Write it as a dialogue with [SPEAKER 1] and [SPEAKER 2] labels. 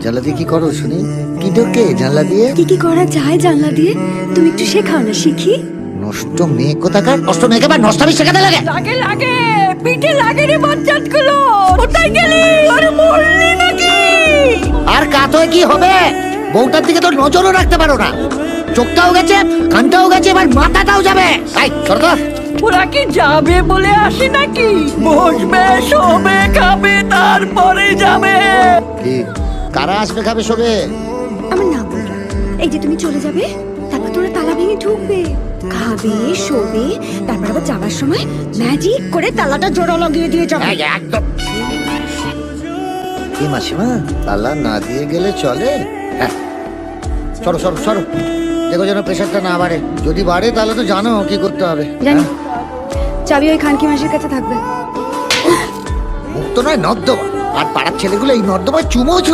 [SPEAKER 1] জানলা দিয়ে কি করো শুনি? কি ঢোকে জানলা দিয়ে?
[SPEAKER 2] কি কি করা যায় জানলা দিয়ে? তুমি একটু শেখাও না, শিখি।
[SPEAKER 1] নষ্ট মেয়ে কোথাকার, নষ্ট মেয়েকে বা নষ্টামি শেখাতে লাগে।
[SPEAKER 3] লাগে লাগে, পিঠে লাগে রে বাচ্চাগুলো। কোথায় গেলি? আরে মরলি নাকি?
[SPEAKER 1] আর কাত হয়ে কি হবে? বউটার দিকে তো নজরও রাখতে পারো না। চোখটাও গেছে, কানটাও গেছে, এবার মাথাটাও যাবে। এই সরকার,
[SPEAKER 3] ওরা কি যাবে বলে আসে নাকি? বসবে, শোবে, খাবে, তারপরে যাবে।
[SPEAKER 1] কি কারা আসবে খাবে শোবে?
[SPEAKER 2] আমার না বলরা, এই যে তুমি চলে যাবে, তারপর তোরা তালা ভেঙে ঢুকবে, খাবে, শোবে, তারপর আবার যাওয়ার সময় ম্যাজিক করে তালাটা জোড়া লাগিয়ে দিয়ে যাবে।
[SPEAKER 1] এই, একদম। কি মাসিমা, তালা না দিয়ে গেলে চলে? হ্যাঁ, সরো সরো সরো, দেখো যেন প্রেশারটা না বাড়ে। যদি বাড়ে তাহলে তো জানো কি করতে হবে।
[SPEAKER 2] জানি, চাবি ওই খানকি মাসির কাছে থাকবে।
[SPEAKER 1] মুক্ত নয় নর্দমা, আর পাড়ার ছেলেগুলো এই নর্দমায় চুমো ছিল।